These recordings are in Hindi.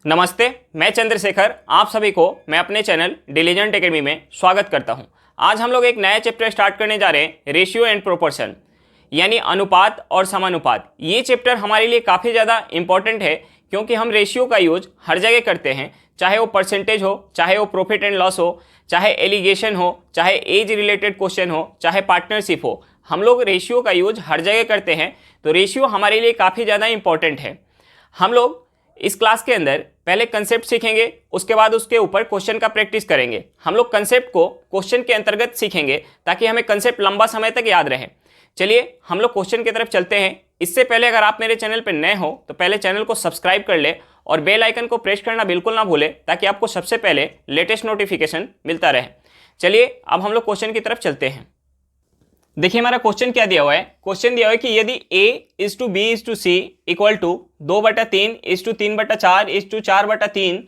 नमस्ते, मैं चंद्रशेखर आप सभी को मैं अपने चैनल डिलीजेंट एकेडमी में स्वागत करता हूं। आज हम लोग एक नया चैप्टर स्टार्ट करने जा रहे हैं, रेशियो एंड प्रोपोर्शन, यानी अनुपात और समानुपात। ये चैप्टर हमारे लिए काफ़ी ज़्यादा इंपॉर्टेंट है क्योंकि हम रेशियो का यूज हर जगह करते हैं, चाहे वो परसेंटेज हो, चाहे वो प्रॉफिट एंड लॉस हो, चाहे एलिगेशन हो, चाहे एज रिलेटेड क्वेश्चन हो, चाहे पार्टनरशिप हो। हम लोग रेशियो का यूज हर जगह करते हैं, तो रेशियो हमारे लिए काफ़ी ज़्यादा इंपॉर्टेंट है। हम लोग इस क्लास के अंदर पहले कंसेप्ट सीखेंगे, उसके बाद उसके ऊपर क्वेश्चन का प्रैक्टिस करेंगे। हम लोग कंसेप्ट को क्वेश्चन के अंतर्गत सीखेंगे ताकि हमें कंसेप्ट लंबा समय तक याद रहे। चलिए हम लोग क्वेश्चन की तरफ चलते हैं। इससे पहले अगर आप मेरे चैनल पर नए हो तो पहले चैनल को सब्सक्राइब कर ले और बेल आइकन को प्रेस करना बिल्कुल ना भूले ताकि आपको सबसे पहले लेटेस्ट नोटिफिकेशन मिलता रहे। चलिए अब हम लोग क्वेश्चन की तरफ चलते हैं। देखिए हमारा क्वेश्चन क्या दिया हुआ है। क्वेश्चन दिया हुआ है कि यदि A:B:C इक्वल टू 2/3:3/4:4/3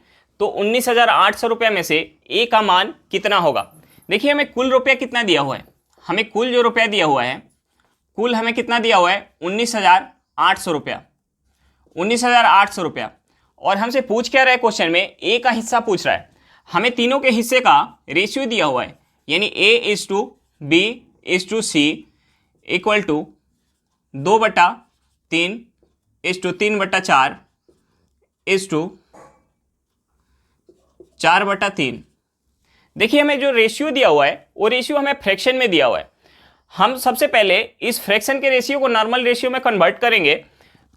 तो 19,800 रुपये में से A का मान कितना होगा। देखिए हमें कुल रुपया कितना दिया हुआ है, हमें कुल जो रुपया दिया हुआ है, कुल हमें कितना दिया हुआ है 19,800 रुपया, 19,800 रुपया। और हमसे पूछ क्या रहा है क्वेश्चन में, A का हिस्सा पूछ रहा है। हमें तीनों के हिस्से का रेशियो दिया हुआ है, यानी A:B:C इक्वल टू 2/3:4:4/3। देखिए हमें जो रेशियो दिया हुआ है वो रेशियो हमें फ्रैक्शन में दिया हुआ है। हम सबसे पहले इस फ्रैक्शन के रेशियो को नॉर्मल रेशियो में कन्वर्ट करेंगे।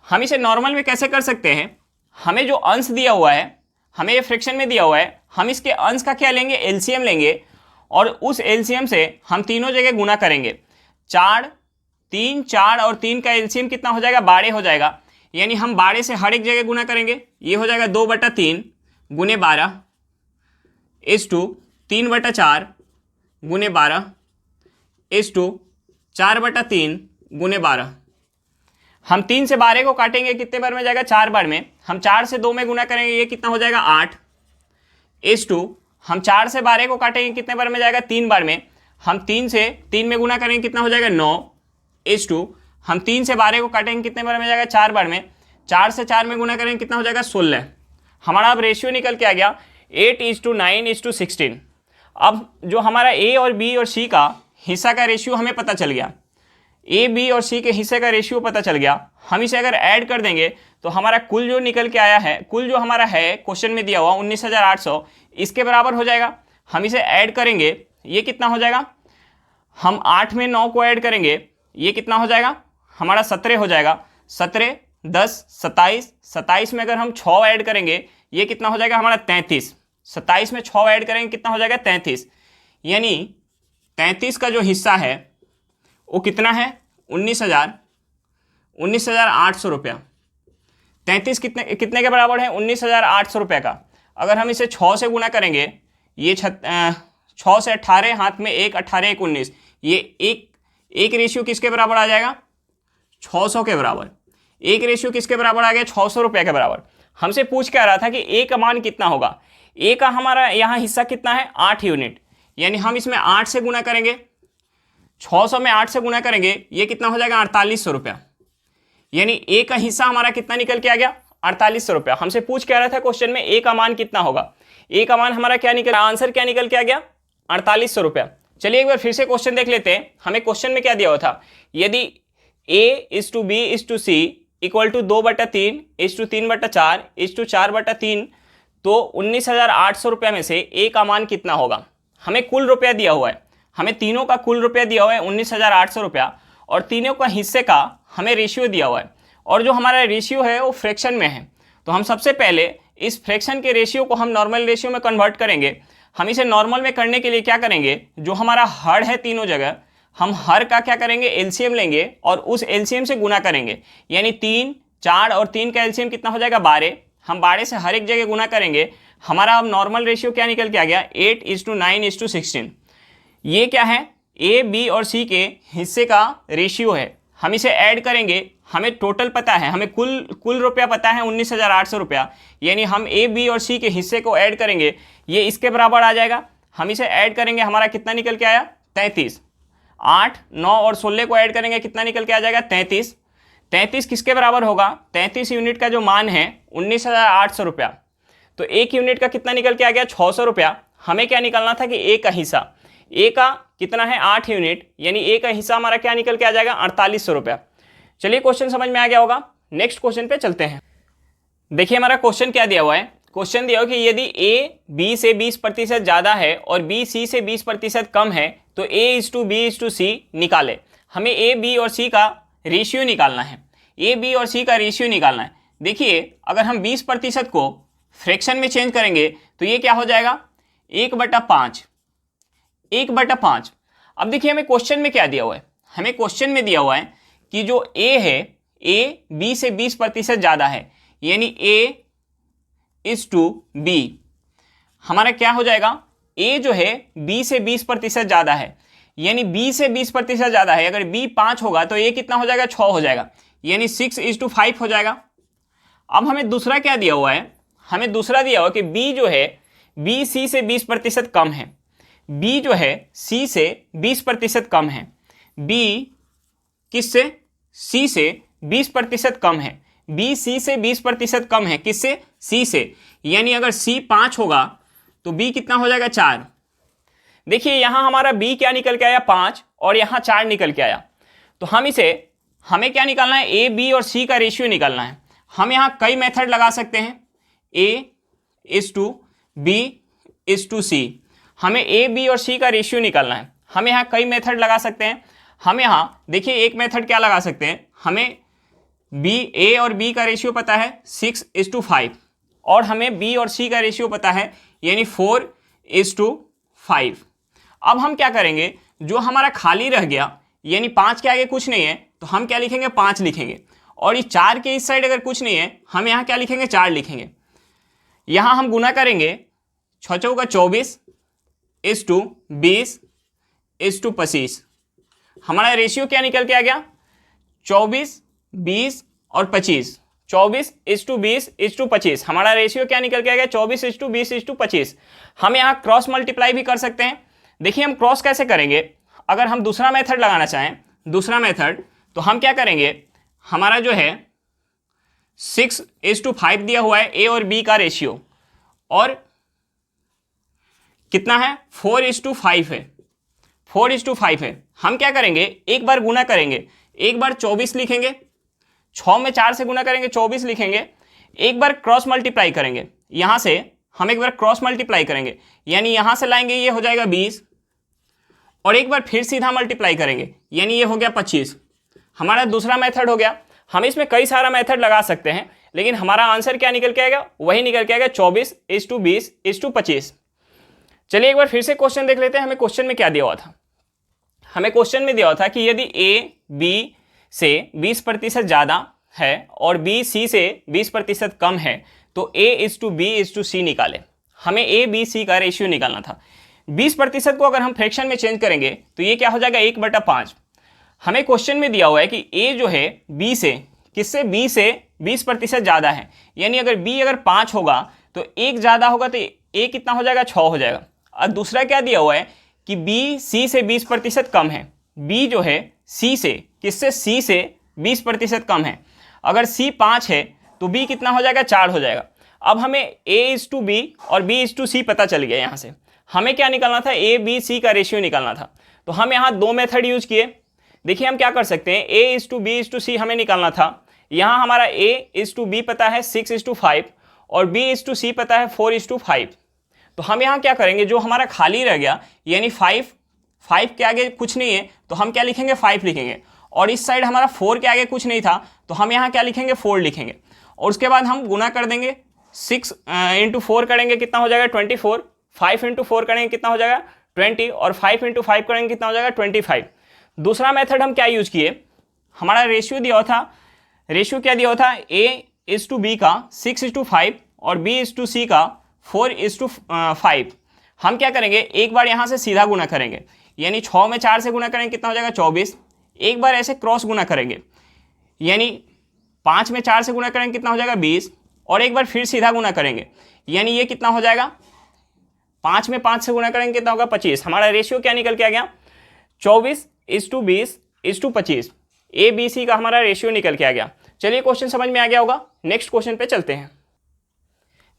हम इसे नॉर्मल में कैसे कर सकते हैं, हमें जो अंश दिया हुआ है, हमें ये फ्रैक्शन में दिया हुआ है, हम इसके अंश का क्या लेंगे, एलसीएम लेंगे और उस एलसीएम से हम तीनों जगह गुना करेंगे। 4 और 3 का एलसीएम कितना हो जाएगा, 12 हो जाएगा। यानी हम 12 से हर एक जगह गुना करेंगे। ये हो जाएगा 2/3 गुने 12 इस टू 3/4 गुने 12 इस टू 4/3 गुने 12। हम 3 से 12 को काटेंगे, कितने बार में जाएगा, 4 बार में। हम 4 से 2 में गुना करेंगे, ये कितना हो जाएगा 8 इस टू हम 4 से 12 को काटेंगे, कितने बार में जाएगा, 3 बार में। हम 3 से 3 में गुना करेंगे, कितना हो जाएगा 9 इस टू हम 3 से 12 को काटेंगे, कितने बार में जाएगा, 4 बार में। 4 से 4 में गुना करेंगे, कितना हो जाएगा 16। हमारा अब रेशियो निकल के आ गया 8:9:16। अब जो हमारा ए और बी और सी का हिस्सा का रेशियो हमें पता चल गया, ए बी और सी के हिस्से का रेशियो पता चल गया। हम इसे अगर ऐड कर देंगे तो हमारा कुल जो निकल के आया है, कुल जो हमारा है क्वेश्चन में दिया हुआ 19,800, इसके बराबर हो जाएगा। हम इसे ऐड करेंगे, ये कितना हो जाएगा, हम 8 में 9 को ऐड करेंगे, ये कितना हो जाएगा, हमारा 17 हो जाएगा। 17 10 27, 27 में अगर हम 6 ऐड करेंगे, ये कितना हो जाएगा हमारा 33। 27 में 6 ऐड करेंगे, कितना हो जाएगा 33। यानी 33 का जो हिस्सा है वो कितना है, 19,800 रुपया। 33 कितने के बराबर है, 19,800 रुपये का। अगर हम इसे 6 से गुना करेंगे, ये 6 से 18, हाथ में 1, 18 1 19, ये एक रेशियो किसके बराबर आ जाएगा, 600 के बराबर। एक रेशियो किसके बराबर आ गया, 600 रुपये के बराबर। हमसे पूछ क्या रहा था कि ए का मान कितना होगा। ए का हमारा यहाँ हिस्सा कितना है, 8 यूनिट। यानी हम इसमें 8 से गुना करेंगे, 600 में 8 से गुना करेंगे, ये कितना हो जाएगा 4800 रुपया। यानी ए का हिस्सा हमारा कितना निकल के आ गया, 4800 रुपया। हमसे पूछ क्या रहा था क्वेश्चन में, ए का मान कितना होगा। ए का मान हमारा क्या निकल, आंसर क्या निकल के आ गया, 4800 रुपया। चलिए एक बार फिर से क्वेश्चन देख लेते हैं। हमें क्वेश्चन में क्या दिया हुआ था, यदि A:B:C इक्वल टू 2/3:3/4:4/3 तो 19,800 रुपये में से ए का मान कितना होगा। हमें कुल रुपया दिया हुआ है, हमें तीनों का कुल रुपया दिया हुआ है 19,800 रुपया, और तीनों का हिस्से का हमें रेशियो दिया हुआ है। और जो हमारा रेशियो है वो फ्रैक्शन में है, तो हम सबसे पहले इस फ्रैक्शन के रेशियो को हम नॉर्मल रेशियो में कन्वर्ट करेंगे। हम इसे नॉर्मल में करने के लिए क्या करेंगे, जो हमारा हर है तीनों जगह, हम हर का क्या करेंगे, एलसीएम लेंगे और उस एलसीएम से गुना करेंगे। यानी 3 4 और 3 का एलसीएम कितना हो जाएगा 12। हम 12 से हर एक जगह गुना करेंगे। हमारा अब नॉर्मल रेशियो क्या निकल के आ गया, 8:9:16। ये क्या है, ए बी और सी के हिस्से का रेशियो है। हम इसे ऐड करेंगे, हमें टोटल पता है, हमें कुल रुपया पता है 19,800 रुपया। यानी हम ए बी और सी के हिस्से को ऐड करेंगे, ये इसके बराबर आ जाएगा। हम इसे ऐड करेंगे, हमारा कितना निकल के आया 33। 8 9 और 16 को ऐड करेंगे, कितना निकल के आ जाएगा 33। 33 किसके बराबर होगा, 33 यूनिट का जो मान है 19,800 रुपया। तो 1 यूनिट का कितना निकल के आ गया 600 रुपया। हमें क्या निकालना था कि ए का हिस्सा, ए का कितना है 8 यूनिट, यानी ए का हिस्सा हमारा क्या निकल के आ जाएगा 4800 रुपया। चलिए क्वेश्चन समझ में आ गया होगा, नेक्स्ट क्वेश्चन पे चलते हैं। देखिए हमारा क्वेश्चन क्या दिया हुआ है, क्वेश्चन दिया हुआ कि यदि ए बी से 20% ज़्यादा है और बी सी से 20% कम है तो A:B:C निकाले। हमें ए बी और सी का रेशियो निकालना है, ए बी और सी का रेशियो निकालना है। देखिए अगर हम 20% को फ्रैक्शन में चेंज करेंगे तो ये क्या हो जाएगा 1/5, 1/5। अब देखिए हमें क्वेश्चन में क्या दिया हुआ है, हमें क्वेश्चन में दिया हुआ है कि जो ए है, ए बी से 20% ज़्यादा है, यानी A:B। हमारा क्या हो जाएगा, ए जो है बी से 20% ज़्यादा है, यानी बी से 20% ज़्यादा है। अगर बी 5 होगा तो ए कितना हो जाएगा 6 हो जाएगा, यानी 6:5 हो जाएगा। अब हमें दूसरा क्या दिया हुआ है, हमें दूसरा दिया हुआ कि बी जो है बी सी से 20% कम है, बी जो है सी से 20% कम है, बी किससे सी से 20% कम है, बी सी से 20% कम है, किससे सी से, यानी अगर सी 5 होगा तो बी कितना हो जाएगा 4। देखिए यहां हमारा बी क्या निकल के आया 5 और यहां 4 निकल के आया, तो हमें क्या निकालना है, ए बी और सी का रेशियो निकालना है। हम यहां कई मेथड लगा सकते हैं, A:B:C। हमें ए बी और सी का रेशियो निकालना है, हम यहाँ कई मेथड लगा सकते हैं। हम यहाँ देखिए एक मेथड क्या लगा सकते हैं, हमें ए और बी का रेशियो पता है 6:5 और हमें बी और सी का रेशियो पता है यानी 4:5। अब हम क्या करेंगे, जो हमारा खाली रह गया यानी 5 के आगे कुछ नहीं है तो हम क्या लिखेंगे 5 लिखेंगे, और ये 4 के इस साइड अगर कुछ नहीं है हम यहाँ क्या लिखेंगे 4 लिखेंगे। यहाँ हम गुना करेंगे 6 चौका 24:20:25। हमारा रेशियो क्या निकल के आ गया 24, 20 और 25। 24:20:25 हमारा रेशियो क्या निकल के आ गया 24:20:25। हम यहाँ क्रॉस मल्टीप्लाई भी कर सकते हैं। देखिए हम क्रॉस कैसे करेंगे, अगर हम दूसरा मेथड लगाना चाहें, दूसरा मेथड, तो हम क्या करेंगे, हमारा जो है 6:5 दिया हुआ है ए और बी का रेशियो, और कितना है 4:5 है, 4:5 है। हम क्या करेंगे, एक बार गुना करेंगे, एक बार 24 लिखेंगे, 6 में 4 से गुना करेंगे 24 लिखेंगे, एक बार क्रॉस मल्टीप्लाई करेंगे, यहां से हम एक बार क्रॉस मल्टीप्लाई करेंगे यानी यहां से लाएंगे ये हो जाएगा 20, और एक बार फिर सीधा मल्टीप्लाई करेंगे यानी ये हो गया 25। हमारा दूसरा मेथड हो गया। हम इसमें कई सारा मेथड लगा सकते हैं, लेकिन हमारा आंसर क्या निकल के आएगा, वही निकल के आएगा 24:20:25। चलिए एक बार फिर से क्वेश्चन देख लेते हैं, हमें क्वेश्चन में क्या दिया हुआ था। हमें क्वेश्चन में दिया हुआ था कि यदि ए बी से 20% ज़्यादा है और बी सी से 20% कम है तो A:B:C निकाले। हमें ए बी सी का रेशियो निकालना था। 20% को अगर हम फ्रैक्शन में चेंज करेंगे तो ये क्या हो जाएगा 1/5। हमें क्वेश्चन में दिया हुआ है कि ए जो है बी से, किससे, बी से 20% ज़्यादा है, यानी अगर बी अगर 5 होगा तो एक ज़्यादा होगा तो ए कितना हो जाएगा 6 हो जाएगा। और दूसरा क्या दिया हुआ है कि बी सी से 20% कम है, बी जो है सी से, किससे, सी से 20% कम है। अगर सी 5 है तो बी कितना हो जाएगा 4 हो जाएगा। अब हमें A:B और B:C पता चल गया। यहाँ से हमें क्या निकालना था, ए बी सी का रेशियो निकालना था। तो हम यहाँ दो मेथड यूज किए। देखिए हम क्या कर सकते हैं, A:B:C हमें निकालना था। यहाँ हमारा A:B पता है 6:5 और B:C पता है 4:5। तो हम यहाँ क्या करेंगे, जो हमारा खाली रह गया यानी 5 के आगे कुछ नहीं है तो हम क्या लिखेंगे 5 लिखेंगे, और इस साइड हमारा 4 के आगे कुछ नहीं था तो हम यहाँ क्या लिखेंगे 4 लिखेंगे, और उसके बाद हम गुना कर देंगे। 6 × 4 करेंगे कितना हो जाएगा 24, 5 × 4 करेंगे कितना हो जाएगा 20, और 5 × 5 करेंगे कितना हो जाएगा 25। दूसरा मेथड हम क्या यूज किए, हमारा रेशियो दिया था, रेशियो क्या दिया था, A:B का 6:5 और B:C का 4:5। हम क्या करेंगे, एक बार यहाँ से सीधा गुना करेंगे यानी 6 में 4 से गुना करेंगे कितना हो जाएगा 24। एक बार ऐसे क्रॉस गुना करेंगे यानी 5 में 4 से गुना करेंगे कितना हो जाएगा 20, और एक बार फिर सीधा गुना करेंगे यानी ये कितना हो जाएगा, 5 में 5 से गुना करेंगे कितना होगा 25। हमारा रेशियो क्या निकल के आ गया 24:20:25। ABC का हमारा रेशियो निकल के आ गया। चलिए क्वेश्चन समझ में आ गया होगा, नेक्स्ट क्वेश्चन पे चलते हैं।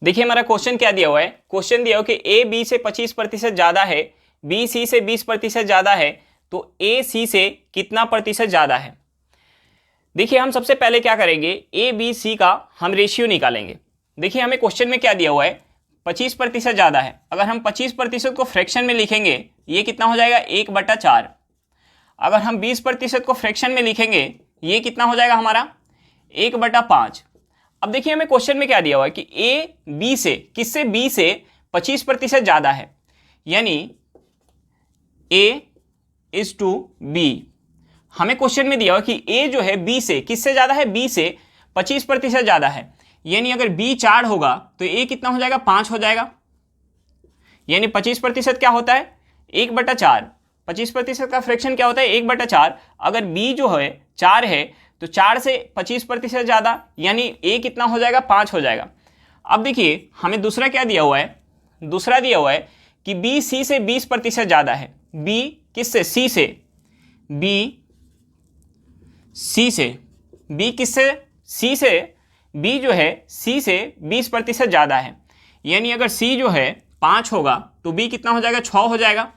देखिए हमारा क्वेश्चन क्या दिया हुआ है, क्वेश्चन दिया हुआ कि ए बी से 25% ज़्यादा है, बी सी से 20% ज़्यादा है, तो ए सी से कितना प्रतिशत ज़्यादा है। देखिए हम सबसे पहले क्या करेंगे, ए बी सी का हम रेशियो निकालेंगे। देखिए हमें क्वेश्चन में क्या दिया हुआ है, 25% ज़्यादा है। अगर हम 25% को फ्रैक्शन में लिखेंगे ये कितना हो जाएगा, 1/4। अगर हम 20% को फ्रैक्शन में लिखेंगे ये कितना हो जाएगा हमारा, 1/5। अब देखिए हमें क्वेश्चन में क्या दिया हुआ है कि ए बी से, किससे, बी से 25% ज़्यादा है, यानी ए इज टू बी। हमें क्वेश्चन में दिया हुआ कि ए जो है बी से किससे ज़्यादा है, बी से 25% ज़्यादा है, यानी अगर बी 4 होगा तो ए कितना हो जाएगा, 5 हो जाएगा। यानी 25% क्या होता है, 1/4। 25% का फ्रैक्शन क्या होता है, 1/4। अगर बी जो है 4 है तो 4 से 25% ज़्यादा, यानी ए कितना हो जाएगा, 5 हो जाएगा। अब देखिए हमें दूसरा क्या दिया हुआ है, दूसरा दिया हुआ है कि बी सी से 20% ज़्यादा है। बी किससे, सी से, बी सी से, बी किससे, सी से, बी जो है सी से 20% ज़्यादा है, यानी अगर सी जो है 5 होगा तो बी कितना हो जाएगा, 6 हो जाएगा।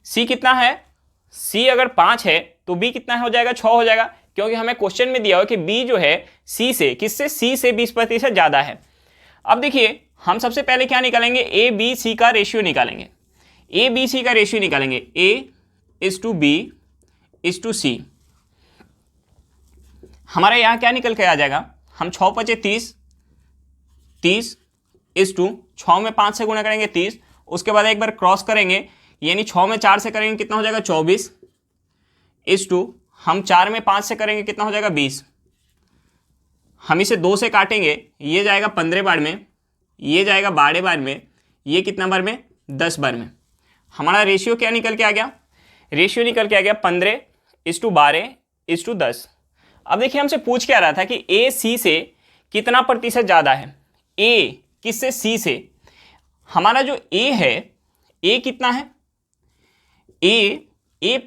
सी कितना है, सी अगर 5 है तो बी कितना हो जाएगा, 6 हो जाएगा, क्योंकि हमें क्वेश्चन में दिया हुआ कि बी जो है सी से, किससे, सी से 20% ज़्यादा है। अब देखिए हम सबसे पहले क्या निकालेंगे, ए बी सी का रेशियो निकालेंगे। ए बी सी का रेशियो निकालेंगे, A is to B is to C. हमारा यहाँ क्या निकल के आ जाएगा, हम 6 × 5 = 30 इज टू 6 में 5 से गुणा करेंगे 30, उसके बाद एक बार क्रॉस करेंगे, यानी 6 में 4 से करेंगे कितना हो जाएगा, 24 इज टू हम 4 में 5 से करेंगे कितना हो जाएगा, 20। हम इसे 2 से काटेंगे, ये जाएगा 15 बार में, ये जाएगा 12 बार में, ये कितना बार में, 10 बार में। हमारा रेशियो क्या निकल के आ गया, रेशियो निकल के आ गया 15:12:10। अब देखिए हमसे पूछ क्या रहा था कि ए सी से कितना प्रतिशत ज़्यादा है। ए किससे, सी से। हमारा जो ए है, ए कितना है, ए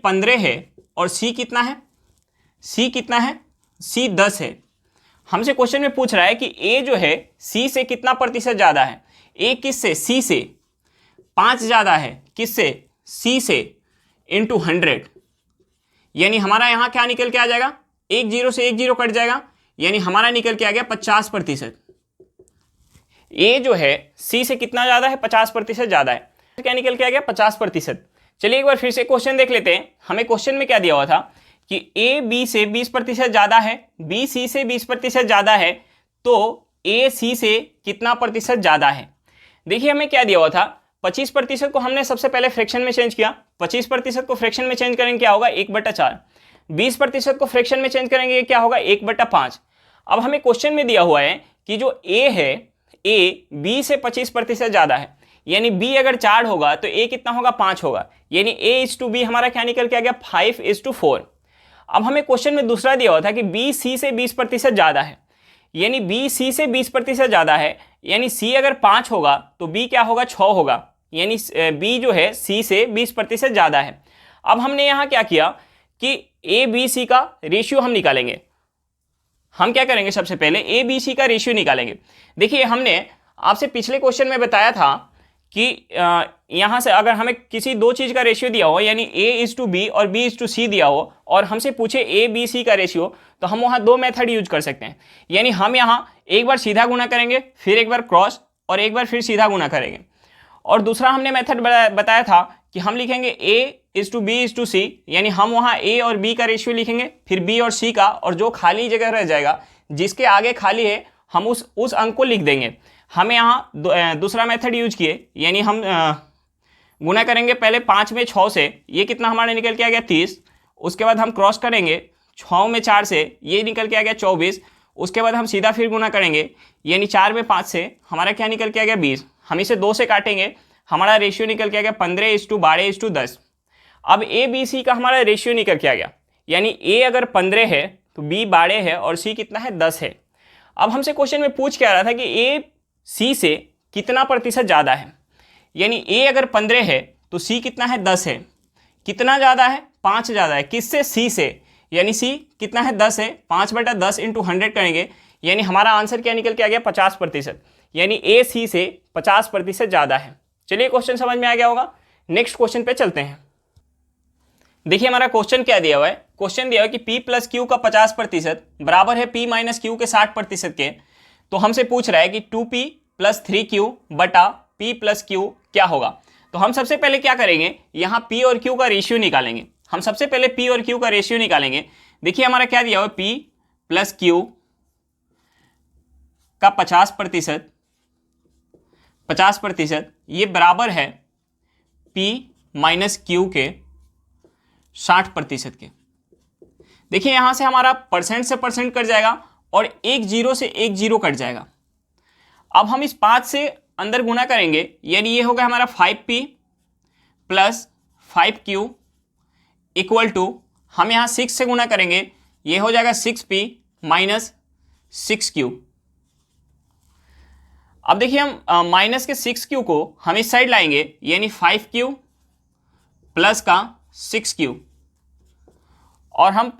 15 है और सी कितना है, सी कितना है, सी 10 है। हमसे क्वेश्चन में पूछ रहा है कि ए जो है सी से कितना प्रतिशत ज़्यादा है। ए किससे, सी से 5 ज़्यादा है, किससे, सी से, इंटू 100, यानी हमारा यहाँ क्या निकल के आ जाएगा, 1 0 से 1 0 कट जाएगा, यानी हमारा निकल के आ गया 50%। ए जो है सी से कितना ज़्यादा है, 50% ज़्यादा है। क्या निकल के आ गया, 50%। चलिए एक बार फिर से क्वेश्चन देख लेते हैं। हमें क्वेश्चन में क्या दिया हुआ था कि ए बी से 20% ज़्यादा है, बी सी से 20% ज़्यादा है, तो ए सी से कितना प्रतिशत ज़्यादा है। देखिए हमें क्या दिया हुआ था, 25% को हमने सबसे पहले फ्रैक्शन में चेंज किया। 25% को फ्रैक्शन में चेंज करेंगे क्या होगा, 1/4। 20% को फ्रैक्शन में चेंज करेंगे क्या होगा, 1/5। अब हमें क्वेश्चन में दिया हुआ है कि जो ए है, ए बी से 25% ज़्यादा है, यानी बी अगर 4 होगा तो ए कितना होगा, 5 होगा, यानी ए इज टू बी हमारा क्या निकल के आ गया, 5:4। अब हमें क्वेश्चन में दूसरा दिया हुआ था कि बी सी से 20% ज़्यादा है, यानी बी सी से 20% ज़्यादा है, यानी सी अगर 5 होगा तो बी क्या होगा, 6 होगा, यानी बी जो है सी से 20% ज़्यादा है। अब हमने यहाँ क्या किया कि ए बी सी का रेशियो हम निकालेंगे। हम क्या करेंगे, सबसे पहले ए बी सी का रेशियो निकालेंगे। देखिए हमने आपसे पिछले क्वेश्चन में बताया था कि यहाँ से अगर हमें किसी दो चीज़ का रेशियो दिया हो, यानी ए इज टू बी और बी इज टू सी दिया हो, और हमसे पूछे ए बी सी का रेशियो, तो हम वहाँ 2 मेथड यूज कर सकते हैं। यानी हम यहाँ एक बार सीधा गुना करेंगे, फिर एक बार क्रॉस, और एक बार फिर सीधा गुना करेंगे। और दूसरा हमने मेथड बताया था कि हम लिखेंगे A is to B is to C, यानी हम वहाँ ए और बी का रेशियो लिखेंगे, फिर बी और सी का, और जो खाली जगह रह जाएगा, जिसके आगे खाली है, हम उस अंक को लिख देंगे। हमें यहाँ दूसरा मेथड यूज किए, यानी हम गुना करेंगे पहले 5 में 6 से, ये कितना हमारा निकल के आ गया 30। उसके बाद हम क्रॉस करेंगे 6 में 4 से, ये निकल के आ गया 24। उसके बाद हम सीधा फिर गुना करेंगे, यानी 4 में 5 से हमारा क्या निकल के आ गया 20। हम इसे 2 से काटेंगे, हमारा रेशियो निकल के आ गया 15:12:10। अब ए बी सी का हमारा रेशियो निकल के आ गया, यानी ए अगर 15 है तो बी 12 है और सी कितना है, 10 है। अब हमसे क्वेश्चन में पूछ क्या रहा था कि ए सी से कितना प्रतिशत ज़्यादा है, यानी ए अगर 15 है तो सी कितना है, 10 है। कितना ज़्यादा है, 5 ज़्यादा है, किससे, सी से, यानी सी कितना है, 10 है। 5/10 × 100 करेंगे, यानी हमारा आंसर क्या निकल के आ गया 50%, यानी ए सी से 50% ज़्यादा है। चलिए क्वेश्चन समझ में आ गया होगा। नेक्स्ट क्वेश्चन पे चलते हैं। देखिए हमारा क्वेश्चन क्या दिया हुआ है, क्वेश्चन दिया हुआ है कि P प्लस क्यू का 50% बराबर है P माइनस क्यू के 60% के। तो हमसे पूछ रहा है कि 2P प्लस 3Q बटा P प्लस क्यू क्या होगा। तो हम सबसे पहले क्या करेंगे, यहाँ P और Q का रेशियो निकालेंगे। हम सबसे पहले P और Q का रेशियो निकालेंगे। देखिए हमारा क्या दिया हुआ है, P प्लस क्यू का 50% ये बराबर है P माइनस क्यू के 60% के। देखिए यहां से हमारा परसेंट से परसेंट कट जाएगा और एक जीरो से एक जीरो कट जाएगा। अब हम इस 5 से अंदर गुना करेंगे, यानी ये होगा हमारा 5P plus 5Q equal to, हम यहाँ 6 से गुना करेंगे, ये हो जाएगा 6P माइनस 6Q। अब देखिए हम माइनस के 6Q को हम इस साइड लाएंगे, यानी 5Q प्लस का 6Q, और हम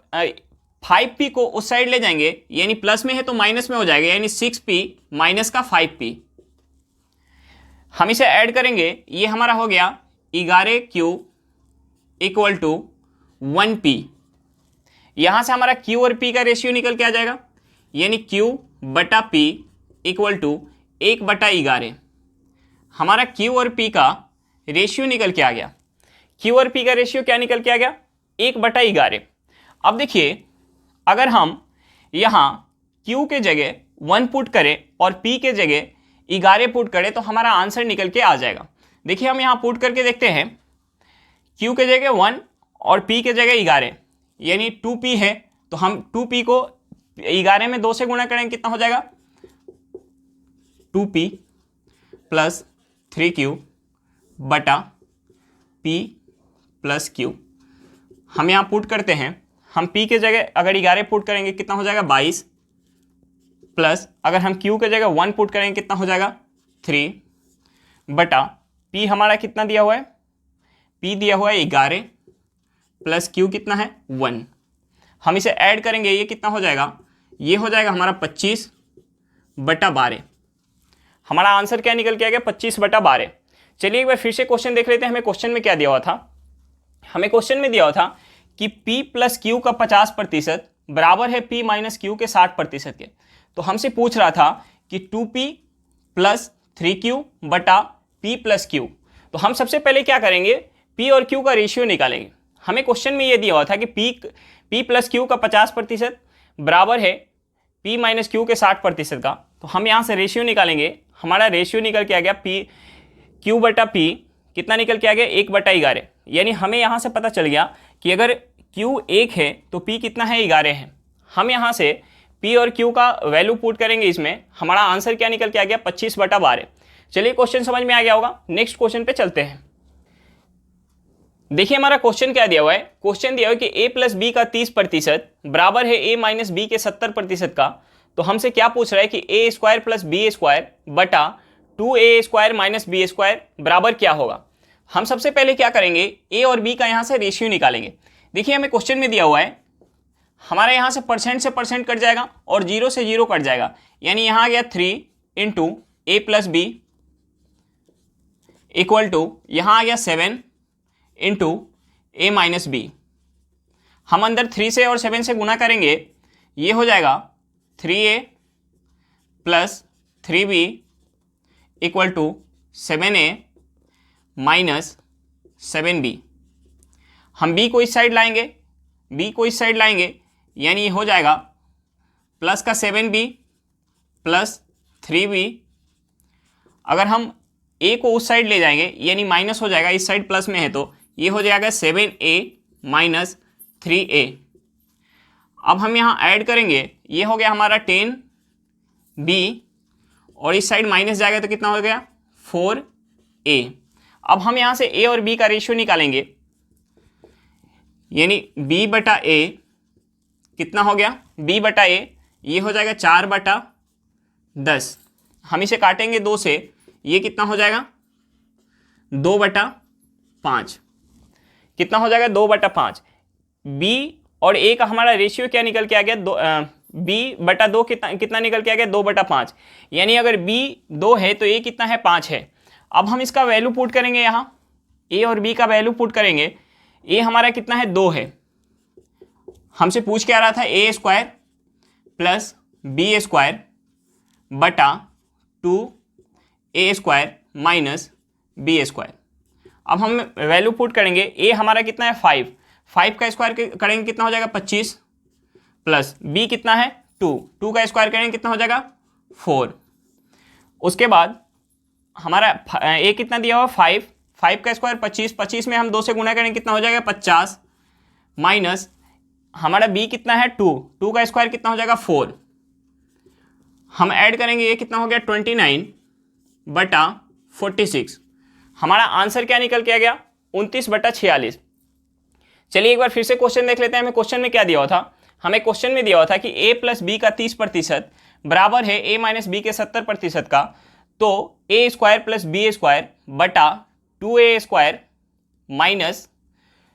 5P को उस साइड ले जाएंगे, यानी प्लस में है तो माइनस में हो जाएगा, यानी 6P माइनस का 5P। हम इसे ऐड करेंगे, ये हमारा हो गया 11Q इक्वल टू 1P। यहां से हमारा Q और P का रेशियो निकल के आ जाएगा, यानी Q बटा P इक्वल टू 1/11। हमारा Q और P का रेशियो निकल के आ गया। Q और P का रेशियो क्या निकल के आ गया, 1/11। अब देखिए अगर हम यहाँ Q के जगह 1 पुट करें और P के जगह 11 पुट करें तो हमारा आंसर निकल के आ जाएगा। देखिए हम यहाँ पुट करके देखते हैं, Q के जगह 1 और P के जगह 11, यानी 2P है, तो हम 2P को 11 में 2 से गुणा करेंगे, कितना हो जाएगा 2P प्लस 3Q बटा P प्लस Q। हम यहाँ पुट करते हैं, हम P के जगह अगर 11 पुट करेंगे कितना हो जाएगा 22, प्लस अगर हम Q के जगह 1 पुट करेंगे कितना हो जाएगा 3 बटा P हमारा कितना दिया हुआ है, P दिया हुआ है 11 प्लस Q कितना है 1। हम इसे ऐड करेंगे, ये कितना हो जाएगा, ये हो जाएगा हमारा 25/12। हमारा आंसर क्या निकल के आ गया 25/12। चलिए एक बार फिर से क्वेश्चन देख लेते हैं। हमें क्वेश्चन में क्या दिया हुआ था, हमें क्वेश्चन में दिया हुआ था कि P प्लस क्यू का 50% बराबर है P माइनस क्यू के 60% के। तो हमसे पूछ रहा था कि 2P प्लस 3Q बटा P प्लस क्यू। तो हम सबसे पहले क्या करेंगे, P और Q का रेशियो निकालेंगे। हमें क्वेश्चन में ये दिया हुआ था कि P प्लस क्यू का 50% बराबर है P माइनस क्यू के 60% का। तो हम यहाँ से रेशियो निकालेंगे, हमारा रेशियो निकल के आ गया Q बटा P कितना निकल के आ गया 1/11। यानी हमें यहाँ से पता चल गया कि अगर Q 1 है तो P कितना है 11 है। हम यहाँ से P और Q का वैल्यू पुट करेंगे, इसमें हमारा आंसर क्या निकल के आ गया 25/12। चलिए क्वेश्चन समझ में आ गया होगा। नेक्स्ट क्वेश्चन पे चलते हैं। देखिए हमारा क्वेश्चन क्या दिया हुआ है, क्वेश्चन दिया हुआ है कि A प्लस बी का 30% बराबर है A माइनस बी के 70% का। तो हमसे क्या पूछ रहा है कि A square plus B square बटा 2A square minus B square बराबर क्या होगा। हम सबसे पहले क्या करेंगे, A और B का यहाँ से रेशियो निकालेंगे। देखिए हमें क्वेश्चन में दिया हुआ है, हमारे यहाँ से परसेंट कट जाएगा और 0 से 0 कट जाएगा, यानी यहाँ आ गया 3 into A plus B equal to यहाँ आ गया 7 इंटू A माइनस बी। हम अंदर 3 से और 7 से गुना करेंगे, ये हो जाएगा 3A plus 3B equal to 7A minus 7B। हम B को इस साइड लाएंगे, यानी ये हो जाएगा प्लस का 7B प्लस 3B। अगर हम A को उस साइड ले जाएंगे यानी माइनस हो जाएगा, इस साइड प्लस में है तो ये हो जाएगा 7A माइनस 3A। अब हम यहाँ ऐड करेंगे, ये हो गया हमारा 10B और इस साइड माइनस जाएगा तो कितना हो गया 4A। अब हम यहाँ से A और B का रेशियो निकालेंगे, यानी B बटा A कितना हो गया, B बटा A ये हो जाएगा 4/10। हम इसे काटेंगे 2 से, ये कितना हो जाएगा 2/5। कितना हो जाएगा 2/5। B और A का हमारा रेशियो क्या निकल के आ गया, बी बटा 2 कितना निकल के आ गया 2/5, यानी अगर बी 2 है तो ए कितना है 5 है। अब हम इसका वैल्यू पुट करेंगे, यहाँ ए और बी का वैल्यू पुट करेंगे। ए हमारा कितना है 2 है, हमसे पूछ के आ रहा था ए स्क्वायर प्लस बी स्क्वायर बटा 2 स्क्वायर माइनस बी स्क्वायर। अब हम वैल्यू पुट करेंगे, ए हमारा कितना है 5 का स्क्वायर करेंगे कितना हो जाएगा 25, प्लस बी कितना है 2 का स्क्वायर करेंगे कितना हो जाएगा 4। उसके बाद हमारा ए कितना दिया हुआ 5 का स्क्वायर 25 में हम 2 से गुना करेंगे कितना हो जाएगा 50, माइनस हमारा बी कितना है 2 का स्क्वायर कितना हो जाएगा 4। हम ऐड करेंगे, ये कितना हो गया 29/46। हमारा आंसर क्या निकल के आ गया 29/46। चलिए एक बार फिर से क्वेश्चन देख लेते हैं। हमें क्वेश्चन में क्या दिया हुआ था, हमें क्वेश्चन में दिया हुआ था कि a प्लस बी का 30% बराबर है a माइनस बी के 70% का, तो a square plus B square बटा 2a square minus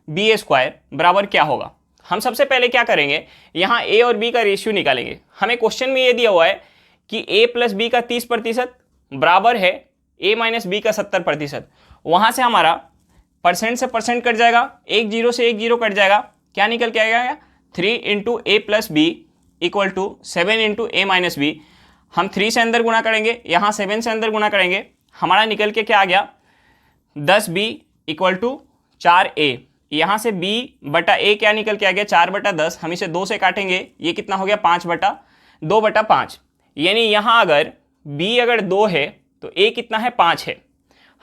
B square बराबर क्या होगा। हम सबसे पहले क्या करेंगे, यहाँ a और b का रेशियो निकालेंगे। हमें क्वेश्चन में ये दिया हुआ है कि a प्लस बी का 30% बराबर है a माइनस बी का 70%। वहाँ से हमारा परसेंट से परसेंट कट जाएगा, एक जीरो से एक जीरो कट जाएगा, क्या निकल के आएगा 3 into A plus B equal to 7 into A minus B. हम 3 से अंदर गुना करेंगे, यहाँ 7 से अंदर गुना करेंगे, हमारा निकल के क्या आ गया 10b इक्वल टू 4a। यहाँ से b बटा a क्या निकल के आ गया 4/10, हम इसे 2 से काटेंगे, ये कितना हो गया 2/5, यानी यहाँ अगर b अगर 2 है तो a कितना है 5 है।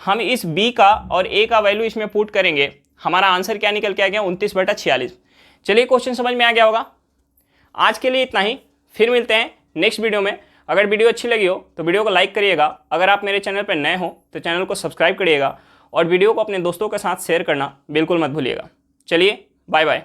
हम इस b का और a का वैल्यू इसमें पुट करेंगे, हमारा आंसर क्या निकल के आ गया 29/46। चलिए क्वेश्चन समझ में आ गया होगा। आज के लिए इतना ही, फिर मिलते हैं नेक्स्ट वीडियो में। अगर वीडियो अच्छी लगी हो तो वीडियो को लाइक करिएगा, अगर आप मेरे चैनल पर नए हो तो चैनल को सब्सक्राइब करिएगा और वीडियो को अपने दोस्तों के साथ शेयर करना बिल्कुल मत भूलिएगा। चलिए बाय बाय।